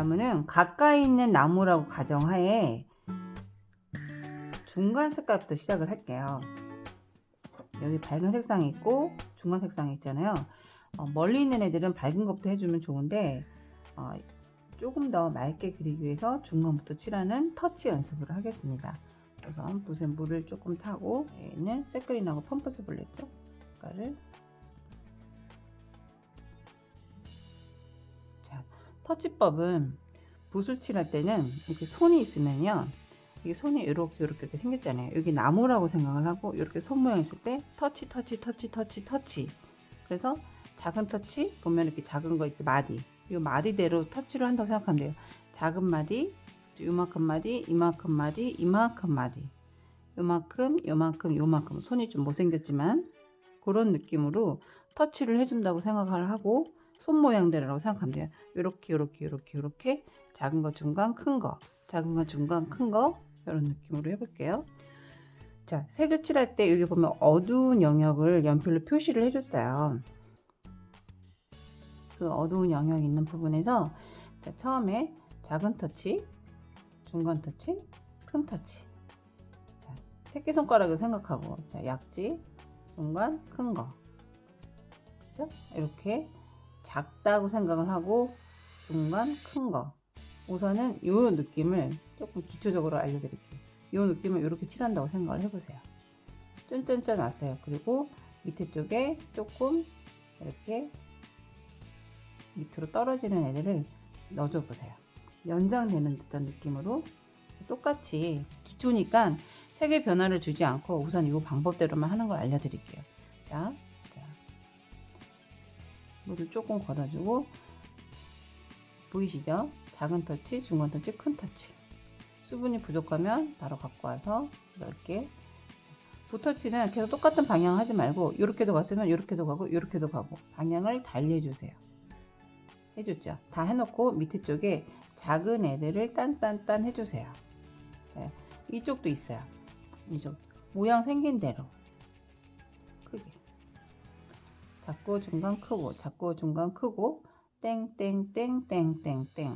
나무는 가까이 있는 나무라고 가정하에 중간 색깔부터 시작을 할게요. 여기 밝은 색상이 있고 중간 색상이 있잖아요. 멀리 있는 애들은 밝은 것부터 해주면 좋은데 조금 더 맑게 그리기 위해서 중간부터 칠하는 터치 연습을 하겠습니다. 우선 붓에 물을 조금 타고 얘는 새그린하고 펌프스 블랙죠 색깔을. 자, 터치법은 붓을 칠할 때는 이렇게 손이 있으면요, 이게 손이 이렇게 생겼잖아요. 여기 나무라고 생각을 하고 이렇게 손 모양 있을 때 터치. 그래서 작은 터치 보면 이렇게 작은 거 이렇게 마디, 이 마디대로 터치를 한다고 생각하면 돼요. 작은 마디, 요만큼 마디, 이만큼 마디, 이만큼 마디, 요만큼. 손이 좀 못생겼지만 그런 느낌으로 터치를 해준다고 생각을 하고 손 모양대로라고 생각하면 돼요. 요렇게 작은 거 중간 큰 거, 작은 거 중간 큰 거, 이런 느낌으로 해볼게요. 자, 색을 칠할 때 여기 보면 어두운 영역을 연필로 표시를 해줬어요. 그 어두운 영역 있는 부분에서 자, 처음에 작은 터치, 중간 터치, 큰 터치. 자, 새끼손가락을 생각하고, 자, 약지, 중간, 큰 거. 그죠? 이렇게 작다고 생각을 하고 중간, 큰 거. 우선은 이 느낌을 조금 기초적으로 알려드릴게요. 이 느낌을 이렇게 칠한다고 생각을 해보세요. 쫀쫀쫀 왔어요. 그리고 밑에 쪽에 조금 이렇게 밑으로 떨어지는 애들을 넣어줘 보세요. 연장되는 듯한 느낌으로 똑같이 기초니까 색의 변화를 주지 않고 우선 이 방법대로만 하는 걸 알려드릴게요. 자, 물을 조금 걷어주고, 보이시죠? 작은 터치, 중간 터치, 큰 터치. 수분이 부족하면 바로 갖고 와서 넓게. 붓터치는 계속 똑같은 방향 하지 말고 이렇게도 갔으면 이렇게도 가고 이렇게도 가고 방향을 달리 해주세요. 해줬죠? 다 해놓고 밑에 쪽에 작은 애들을 딴 해주세요. 네, 이쪽도 있어요. 이쪽 모양 생긴 대로 크게. 작고 중간 크고, 작고 중간 크고, 땡땡땡땡땡땡.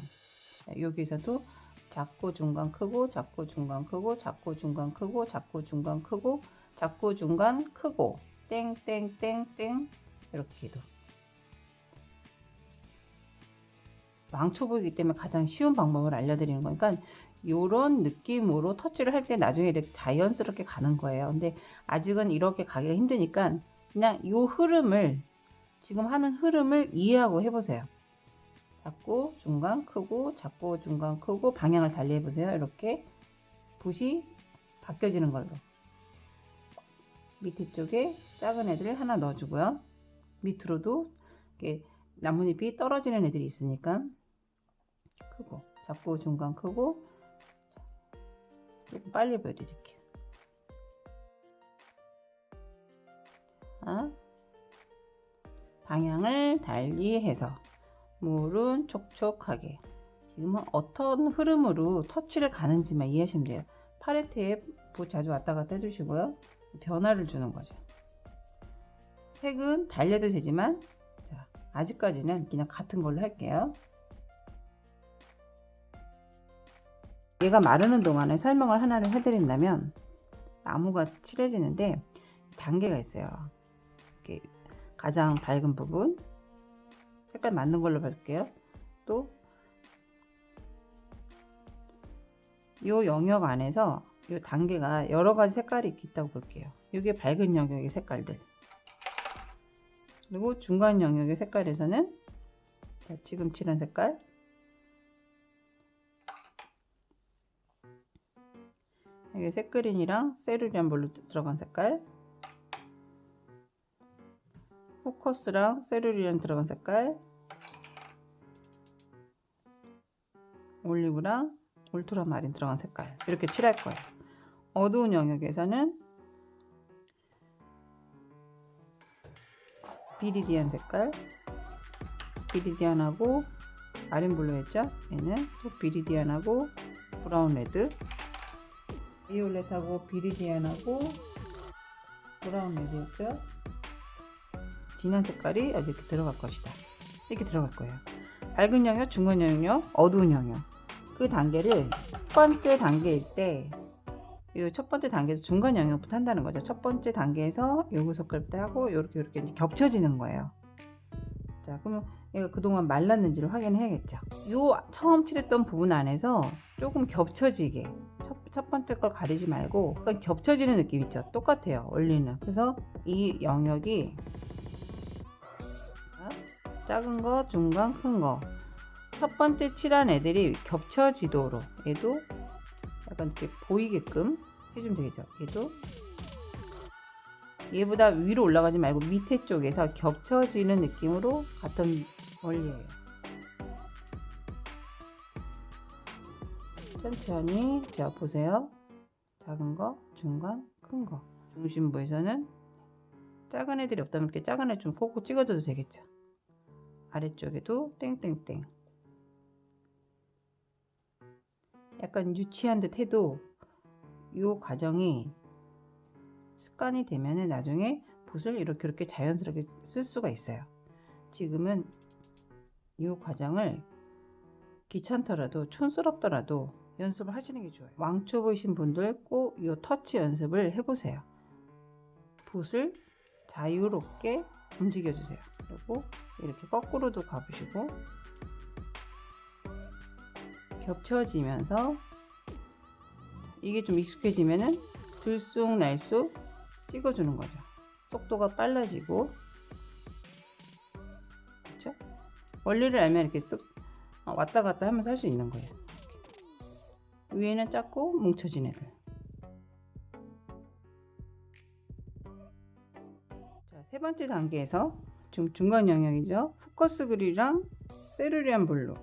여기서도 작고 중간 크고, 작고 중간 크고, 작고 중간 크고, 작고 중간 크고, 작고 중간 크고, 땡땡땡땡. 이렇게도 왕초보이기 때문에 가장 쉬운 방법을 알려드리는 거니까 이런 느낌으로 터치를 할 때 나중에 이렇게 자연스럽게 가는 거예요. 근데 아직은 이렇게 가기가 힘드니까 그냥 이 흐름을, 지금 하는 흐름을 이해하고 해보세요. 작고 중간 크고, 작고 중간 크고, 방향을 달리 해보세요. 이렇게 붓이 바뀌어지는 걸로. 밑에 쪽에 작은 애들을 하나 넣어주고요. 밑으로도 이렇게 나뭇잎이 떨어지는 애들이 있으니까 크고, 작고 중간 크고. 조금 빨리 보여드릴게요. 자, 방향을 달리해서 물은 촉촉하게. 지금은 어떤 흐름으로 터치를 가는지만 이해하시면 돼요. 팔레트에 붓 자주 왔다 갔다 해주시고요. 변화를 주는 거죠. 색은 달려도 되지만, 자, 아직까지는 그냥 같은 걸로 할게요. 얘가 마르는 동안에 설명을 하나를 해드린다면, 나무가 칠해지는데 단계가 있어요. 이렇게 가장 밝은 부분 색깔 맞는 걸로 볼게요. 또 이 영역 안에서 이 단계가 여러 가지 색깔이 있다고 볼게요. 이게 밝은 영역의 색깔들, 그리고 중간 영역의 색깔에서는 지금 칠한 색깔, 이게 새그린이랑 세루리안 블루 들어간 색깔, 포커스랑 세루리안 들어간 색깔, 올리브랑 울트라마린 들어간 색깔, 이렇게 칠할 거예요. 어두운 영역에서는 비리디안 색깔, 비리디안하고 마린 블루였죠. 얘는 또 비리디안하고 브라운 레드, 비올렛하고 비리디안하고 브라운 레드였죠. 진한 색깔이 이렇게 들어갈 것이다. 이렇게 들어갈 거예요. 밝은 영역, 중간 영역, 어두운 영역. 그 단계를 첫 번째 단계일 때 이 첫 번째 단계에서 중간 영역부터 한다는 거죠. 첫 번째 단계에서 요거 색깔 때 하고 요렇게 이제 겹쳐지는 거예요. 자, 그러면 얘가 그동안 말랐는지를 확인해야겠죠. 요 처음 칠했던 부분 안에서 조금 겹쳐지게 첫 번째 걸 가리지 말고 약간 겹쳐지는 느낌 있죠. 똑같아요, 원리는. 그래서 이 영역이 작은 거, 중간, 큰 거 첫 번째 칠한 애들이 겹쳐지도록 얘도 약간 이렇게 보이게끔 해주면 되겠죠. 얘도 얘보다 위로 올라가지 말고 밑에 쪽에서 겹쳐지는 느낌으로 같은 원리예요. 천천히 자 보세요. 작은 거, 중간, 큰 거. 중심부에서는 작은 애들이 없다면 이렇게 작은 애 좀 콕콕 찍어줘도 되겠죠. 아래쪽에도 땡땡땡. 약간 유치한 듯 해도 이 과정이 습관이 되면은 나중에 붓을 이렇게 자연스럽게 쓸 수가 있어요. 지금은 이 과정을 귀찮더라도 촌스럽더라도 연습을 하시는 게 좋아요. 왕초보이신 분들 꼭 이 터치 연습을 해보세요. 붓을 자유롭게 움직여 주세요. 그리고 이렇게 거꾸로도 가보시고 겹쳐지면서 이게 좀 익숙해지면은 들쑥날쑥 찍어주는 거죠. 속도가 빨라지고, 그렇죠? 원리를 알면 이렇게 쓱 왔다 갔다 하면서 할 수 있는 거예요. 위에는 작고 뭉쳐진 애들. 자, 세 번째 단계에서 지금 중간 영역이죠. 포커스 그린이랑 세루리안 블루.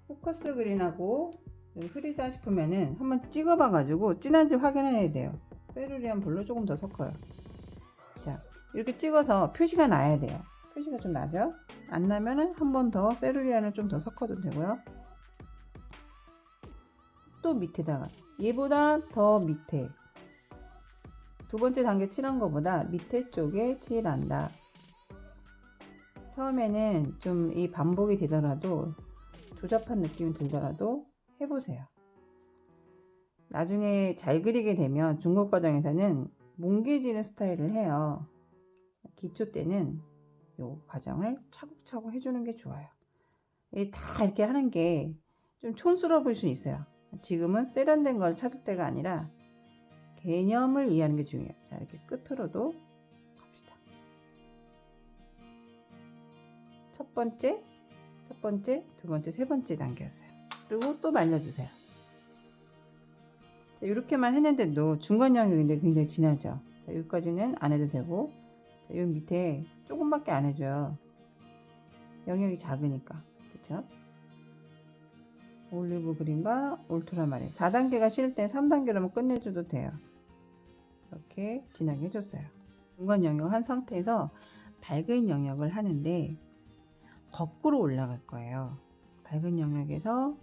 포커스 그린하고 흐리다 싶으면은 한번 찍어봐 가지고 진한지 확인해야 돼요. 세루리안 블루 조금 더 섞어요. 자, 이렇게 찍어서 표시가 나야 돼요. 표시가 좀 나죠? 안 나면은 한 번 더 세루리안을 좀 더 섞어도 되고요. 또 밑에다가 얘보다 더 밑에 두 번째 단계 칠한 것보다 밑에 쪽에 칠한다. 처음에는 좀 이 반복이 되더라도 조잡한 느낌이 들더라도 해보세요. 나중에 잘 그리게 되면 중급 과정에서는 뭉개지는 스타일을 해요. 기초 때는 이 과정을 차곡차곡 해주는 게 좋아요. 다 이렇게 하는 게 좀 촌스러워 보일 수 있어요. 지금은 세련된 걸 찾을 때가 아니라 개념을 이해하는 게 중요해요. 자, 이렇게 끝으로도 갑시다. 첫 번째, 두 번째, 세 번째 단계였어요. 그리고 또 말려주세요. 자, 이렇게만 했는데도 중간 영역인데 굉장히 진하죠. 자, 여기까지는 안 해도 되고, 자, 여기 밑에 조금밖에 안 해줘요. 영역이 작으니까. 그쵸? 올리브 그린과 울트라마린 4단계가 싫을 때 3단계로만 끝내줘도 돼요. 이렇게 진하게 해줬어요. 중간 영역 한 상태에서 밝은 영역을 하는데 거꾸로 올라갈 거예요. 밝은 영역에서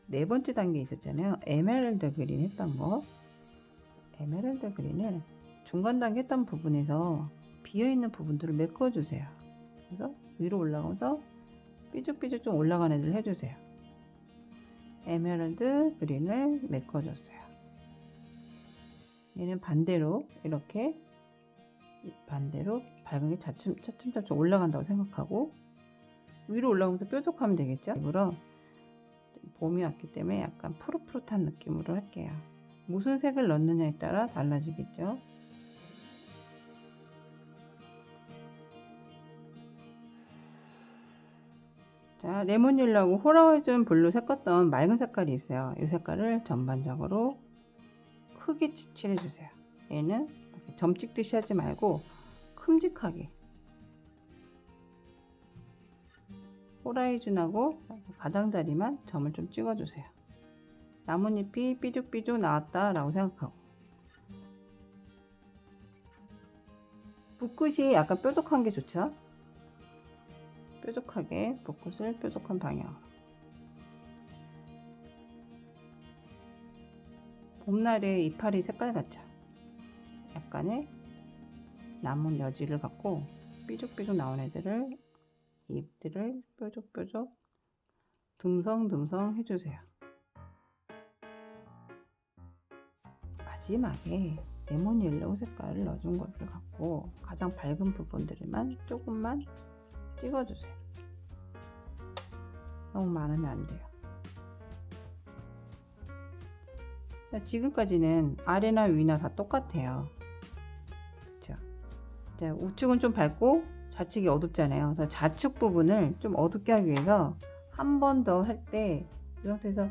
네 번째 단계 있었잖아요. 에메랄드 그린 했던 거. 에메랄드 그린을 중간 단계 했던 부분에서 비어있는 부분들을 메꿔주세요. 그래서 위로 올라가면서 삐죽삐죽 좀 올라가는 애들 해주세요. 에메랄드 그린을 메꿔줬어요. 얘는 반대로 이렇게 반대로 밝은 게 차츰차츰 올라간다고 생각하고 위로 올라가면서 뾰족하면 되겠죠. 일부러 봄이 왔기 때문에 약간 푸릇푸릇한 느낌으로 할게요. 무슨 색을 넣느냐에 따라 달라지겠죠. 자, 레몬 옐로우하고 호라이즌 블루 섞었던 맑은 색깔이 있어요. 이 색깔을 전반적으로 크게 칠해주세요. 얘는 점 찍듯이 하지 말고 큼직하게. 호라이즌하고 가장자리만 점을 좀 찍어주세요. 나뭇잎이 삐죽삐죽 나왔다 라고 생각하고, 붓끝이 약간 뾰족한 게 좋죠. 뾰족하게 붓끝을 뾰족한 방향. 봄날의 이파리 색깔 같죠. 약간의 남은 여지를 갖고 삐죽삐죽 나온 애들을 잎들을 뾰족뾰족 듬성듬성 해주세요. 마지막에 레몬 옐로우 색깔을 넣어준 것을 갖고 가장 밝은 부분들만 조금만 찍어주세요. 너무 많으면 안 돼요. 지금까지는 아래나 위나 다 똑같아요. 그쵸? 자, 우측은 좀 밝고 좌측이 어둡잖아요. 그래서 좌측 부분을 좀 어둡게 하기 위해서 한 번 더 할 때 이 상태에서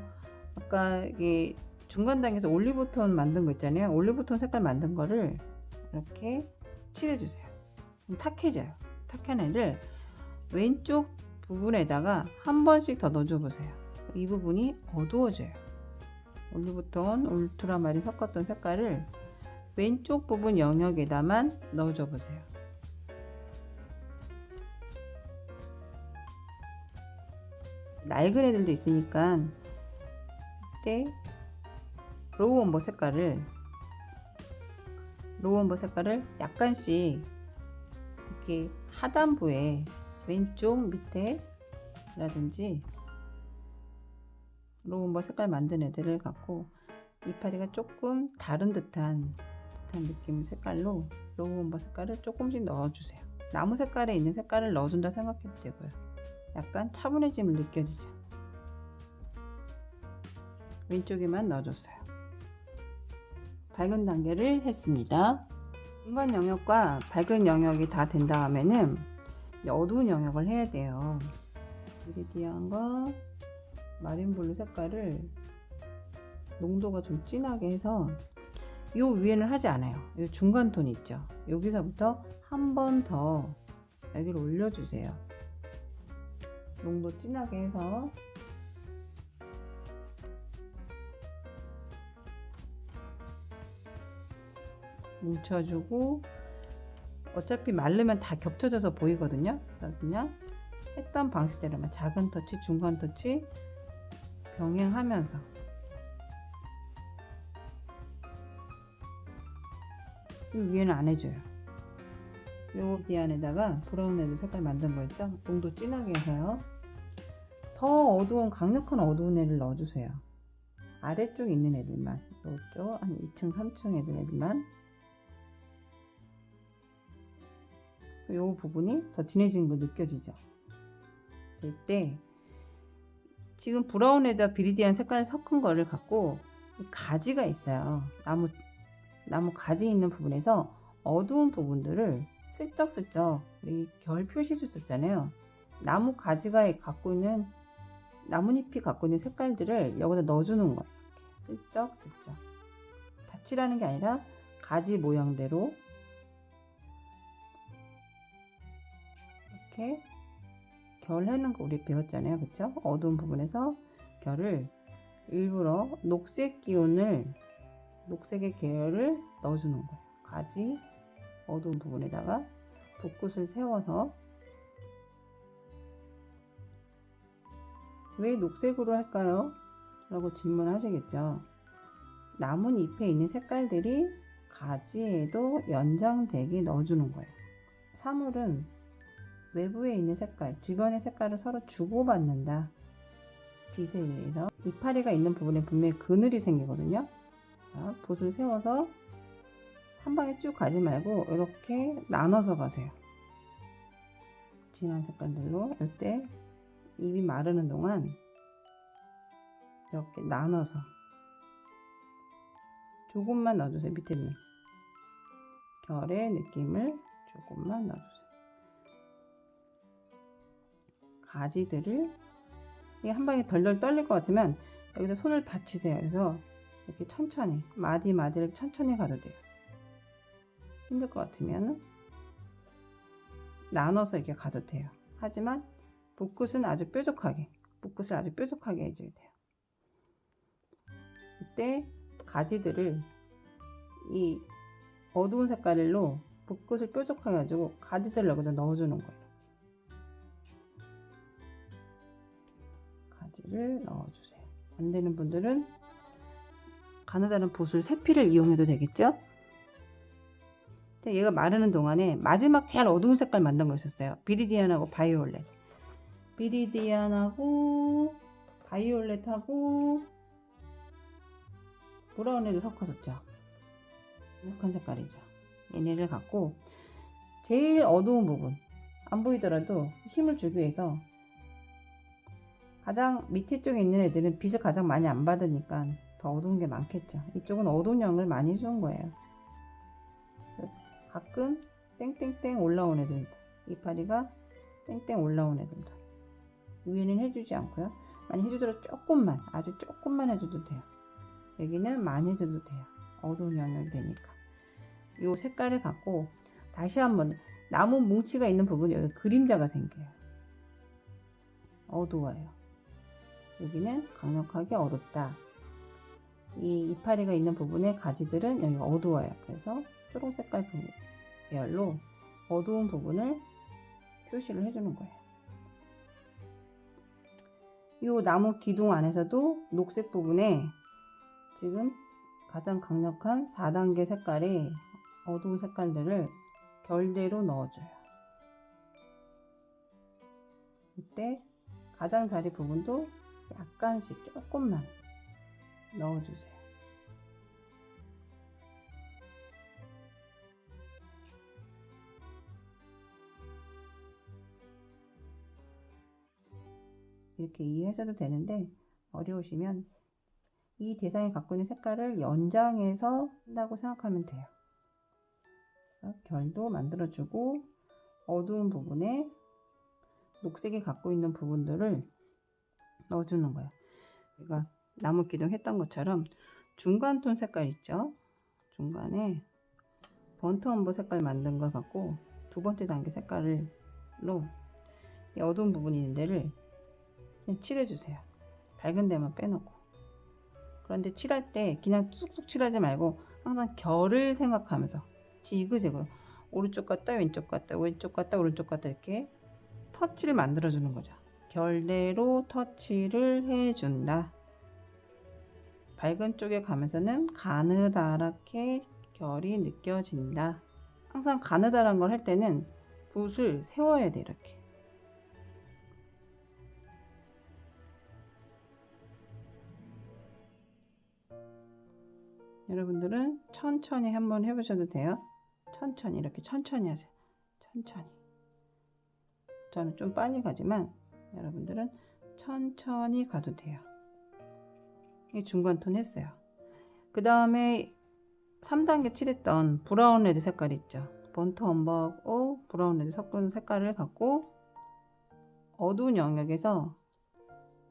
아까 이게 중간 단계에서 올리브톤 만든 거 있잖아요. 올리브톤 색깔 만든 거를 이렇게 칠해주세요. 탁해져요. 탁한 애를 왼쪽 부분에다가 한 번씩 더 넣어줘 보세요. 이 부분이 어두워져요. 올리브톤, 울트라마린 섞었던 색깔을 왼쪽 부분 영역에다만 넣어줘 보세요. 낡은 애들도 있으니까 이때 로우엄버 색깔을 약간씩 이렇게 하단부에 왼쪽 밑에 라든지 로우엄버 색깔 만든 애들을 갖고 이파리가 조금 다른 듯한 느낌 색깔로 로우엄버 색깔을 조금씩 넣어주세요. 나무 색깔에 있는 색깔을 넣어준다 생각해도 되고요. 약간 차분해짐을 느껴지죠. 왼쪽에만 넣어줬어요. 밝은 단계를 했습니다. 중간 영역과 밝은 영역이 다 된 다음에는 어두운 영역을 해야 돼요. 이리디안과 마린블루 색깔을 농도가 좀 진하게 해서 이 위에는 하지 않아요. 이 중간 톤 있죠. 여기서부터 한 번 더 여기를 올려주세요. 농도 진하게 해서 뭉쳐주고 어차피 마르면 다 겹쳐져서 보이거든요. 그래서 그냥 했던 방식대로만 작은 터치, 중간 터치 병행하면서 이 위에는 안 해줘요. 요 디안에다가 브라운 레드 색깔 만든 거 있죠? 농도 진하게 해서요. 더 어두운 강력한 어두운 애를 넣어주세요. 아래쪽에 있는 애들만, 이쪽 한 2층 3층 애들만 이 부분이 더 진해지는 거 느껴지죠? 이때 지금 브라운에다 비리디안 색깔 섞은 거를 갖고 가지가 있어요. 나무 가지 있는 부분에서 어두운 부분들을 슬쩍슬쩍 우리 결 표시수 썼잖아요. 나뭇잎이 갖고 있는 색깔들을 여기다 넣어주는 거예요. 슬쩍슬쩍 다 칠하는 게 아니라 가지 모양대로 이렇게 결 하는 거 우리 배웠잖아요. 그쵸? 어두운 부분에서 결을 일부러 녹색의 계열을 넣어주는 거예요. 가지 어두운 부분에다가 붓끝을 세워서 왜 녹색으로 할까요? 라고 질문하시겠죠. 나뭇잎에 있는 색깔들이 가지에도 연장되게 넣어주는 거예요. 사물은 외부에 있는 색깔, 주변의 색깔을 서로 주고받는다. 빛에 의해서 이파리가 있는 부분에 분명히 그늘이 생기거든요. 자, 붓을 세워서 한 방에 쭉 가지 말고 이렇게 나눠서 가세요. 진한 색깔들로. 이때 잎이 마르는 동안 이렇게 나눠서 조금만 넣어주세요. 밑에 있는 결의 느낌을 조금만 넣어주세요. 가지들을 이게 한 방에 덜덜 떨릴 것 같으면 여기다 손을 받치세요. 그래서 이렇게 천천히 마디마디를 천천히 가도 돼요. 힘들 것 같으면 나눠서 이렇게 가도 돼요. 하지만 붓끝을 아주 뾰족하게 해줘야 돼요. 이때 가지들을 이 어두운 색깔로 붓끝을 뾰족하게 해가지고 가지들을 여기다 넣어주는 거예요. 가지를 넣어주세요. 안 되는 분들은 가느다란 붓을 세피를 이용해도 되겠죠? 얘가 마르는 동안에 마지막 제일 어두운 색깔 만든 거 있었어요. 비리디안하고 바이올렛. 비리디안하고 바이올렛하고 브라운에도 섞어줬죠. 약한 색깔이죠. 얘네를 갖고 제일 어두운 부분 안 보이더라도 힘을 주기 위해서 가장 밑에 쪽에 있는 애들은 빛을 가장 많이 안 받으니까 더 어두운 게 많겠죠. 이쪽은 어두운 영을 많이 준 거예요. 가끔 땡땡땡 올라온 애들도, 이파리가 땡땡 올라온 애들도 위에는 해주지 않고요. 많이 해주더라도 조금만, 아주 조금만 해줘도 돼요. 여기는 많이 해줘도 돼요. 어두운 영역이 되니까. 이 색깔을 갖고 다시 한번 나무 뭉치가 있는 부분에 여기 그림자가 생겨요. 어두워요. 여기는 강력하게 어둡다. 이 이파리가 있는 부분의 가지들은 여기가 어두워요. 그래서 초록 색깔 계열로 어두운 부분을 표시를 해주는 거예요. 이 나무 기둥 안에서도 녹색 부분에 지금 가장 강력한 4단계 색깔의 어두운 색깔들을 결대로 넣어줘요. 이때 가장자리 부분도 약간씩 조금만 넣어주세요. 이렇게 이해하셔도 되는데 어려우시면 이 대상이 갖고 있는 색깔을 연장해서 한다고 생각하면 돼요. 결도 만들어주고 어두운 부분에 녹색이 갖고 있는 부분들을 넣어주는 거예요. 우리가 나무 기둥 했던 것처럼 중간 톤 색깔 있죠? 중간에 번트 험버 색깔 만든 걸 갖고 두 번째 단계 색깔로 이 어두운 부분이 있는 데를 그냥 칠해주세요. 밝은 데만 빼놓고. 그런데 칠할 때 그냥 쑥쑥 칠하지 말고 항상 결을 생각하면서 지그재그로 오른쪽 갔다 왼쪽 갔다 왼쪽 갔다 오른쪽 갔다 이렇게 터치를 만들어 주는 거죠. 결대로 터치를 해준다. 밝은 쪽에 가면서는 가느다랗게 결이 느껴진다. 항상 가느다란 걸 할 때는 붓을 세워야 돼. 이렇게 여러분들은 천천히 한번 해보셔도 돼요. 천천히 이렇게 천천히 하세요. 천천히. 저는 좀 빨리 가지만 여러분들은 천천히 가도 돼요. 이 중간 톤 했어요. 그 다음에 3단계 칠했던 브라운 레드 색깔 있죠. 번트 험버하고 브라운 레드 섞은 색깔을 갖고 어두운 영역에서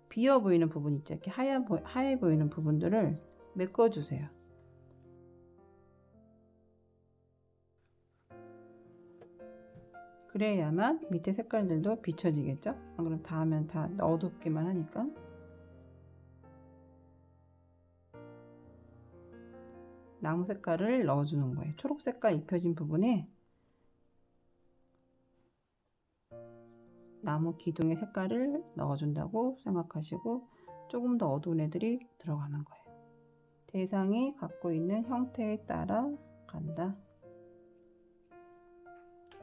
비어 보이는 부분 있죠. 이렇게 하얘 보이는 부분들을 메꿔주세요. 그래야만 밑에 색깔들도 비춰지겠죠? 안 그럼 다 하면 다 어둡기만 하니까. 나무 색깔을 넣어주는 거예요. 초록 색깔 입혀진 부분에 나무 기둥의 색깔을 넣어준다고 생각하시고 조금 더 어두운 애들이 들어가는 거예요. 대상이 갖고 있는 형태에 따라 간다.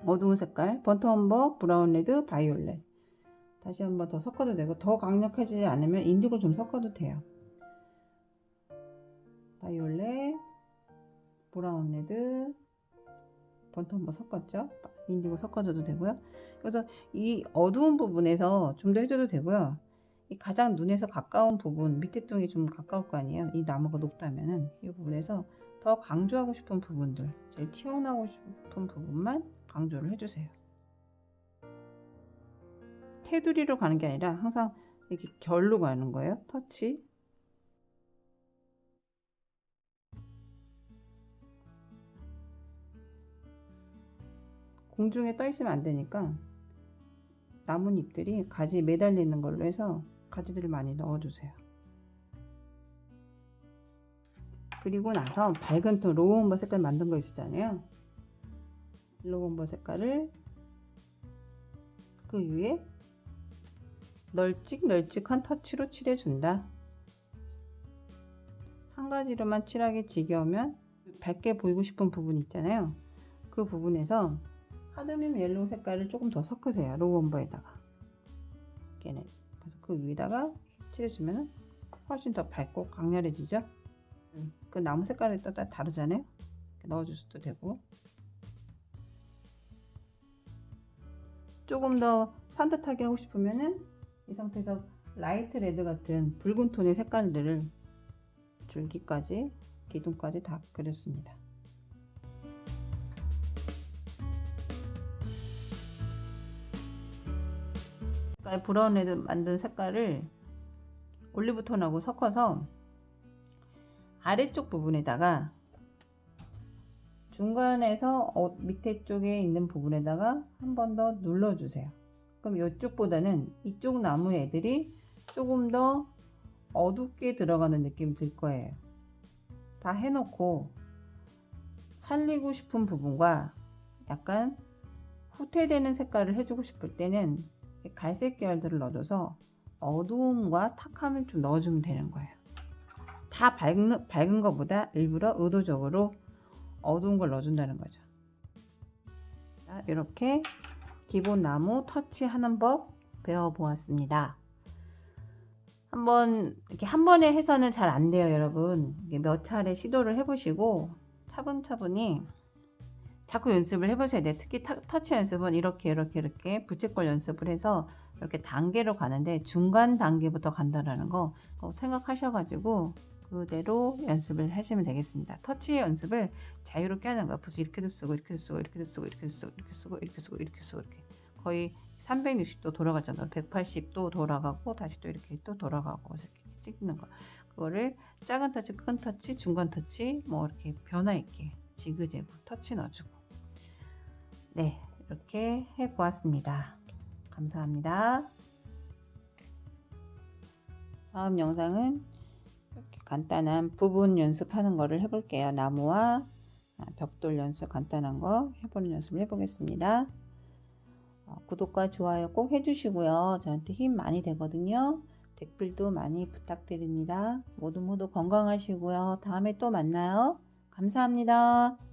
어두운 색깔, 번트 험버, 브라운 레드, 바이올렛. 다시 한번 더 섞어도 되고 더 강력해지지 않으면 인디고 좀 섞어도 돼요. 바이올렛, 브라운 레드, 번트 험버 섞었죠? 인디고 섞어줘도 되고요. 그래서 이 어두운 부분에서 좀 더 해줘도 되고요. 이 가장 눈에서 가까운 부분, 밑에 뚱이 좀 가까울 거 아니에요. 이 나무가 높다면은 이 부분에서 더 강조하고 싶은 부분들, 제일 튀어나오고 싶은 부분만 강조를 해주세요. 테두리로 가는 게 아니라 항상 이렇게 결로 가는 거예요. 터치. 공중에 떠 있으면 안 되니까 나뭇잎들이 가지에 매달리는 걸로 해서 가지들을 많이 넣어주세요. 그리고 나서 밝은 톤 로우험버 색깔 만든 거 있었잖아요. 로우험버 색깔을 그 위에 널찍널찍한 터치로 칠해준다. 한 가지로만 칠하기 지겨우면 밝게 보이고 싶은 부분 있잖아요. 그 부분에서 카드뮴 옐로우 색깔을 조금 더 섞으세요. 로우험버에다가 걔는. 그래서 그 위에다가 칠해주면 훨씬 더 밝고 강렬해지죠. 그 나무 색깔이 또 다르잖아요. 넣어줄 수도 되고. 조금 더 산뜻하게 하고 싶으면은 이 상태에서 라이트 레드 같은 붉은 톤의 색깔들을 줄기까지 기둥까지 다 그렸습니다. 브라운 레드 만든 색깔을 올리브 톤하고 섞어서 아래쪽 부분에다가 중간에서 밑에 쪽에 있는 부분에다가 한 번 더 눌러주세요. 그럼 이쪽보다는 이쪽 나무 애들이 조금 더 어둡게 들어가는 느낌 들 거예요. 다 해놓고 살리고 싶은 부분과 약간 후퇴되는 색깔을 해주고 싶을 때는 갈색 계열들을 넣어줘서 어두움과 탁함을 좀 넣어주면 되는 거예요. 다 밝은 것보다 일부러 의도적으로 어두운 걸 넣어준다는 거죠. 자, 이렇게 기본 나무 터치하는 법 배워보았습니다. 이렇게 한 번에 해서는 잘 안 돼요, 여러분. 몇 차례 시도를 해보시고 차분차분히 자꾸 연습을 해보셔야 돼요. 특히 터치 연습은 이렇게 부채꼴 연습을 해서 이렇게 단계로 가는데 중간 단계부터 간다라는 거 꼭 생각하셔가지고 그대로 연습을 하시면 되겠습니다. 터치 연습을 자유롭게 하는 거예요. 벌써 이렇게도 쓰고 이렇게도 쓰고 이렇게도 쓰고 이렇게도 쓰고 이렇게 쓰고 이렇게 쓰고 이렇게 쓰고 이렇게 거의 360도 돌아가잖아요. 180도 돌아가고 다시 또 이렇게 또 돌아가고 이렇게 찍는 거. 그거를 작은 터치, 큰 터치, 중간 터치 뭐 이렇게 변화 있게 지그재그 터치 넣어주고. 네, 이렇게 해 보았습니다. 감사합니다. 다음 영상은 이렇게 간단한 부분 연습하는 거를 해볼게요. 나무와 벽돌 연습 간단한 거 해보는 연습을 해보겠습니다. 구독과 좋아요 꼭 해주시고요. 저한테 힘 많이 되거든요. 댓글도 많이 부탁드립니다. 모두 건강하시고요. 다음에 또 만나요. 감사합니다.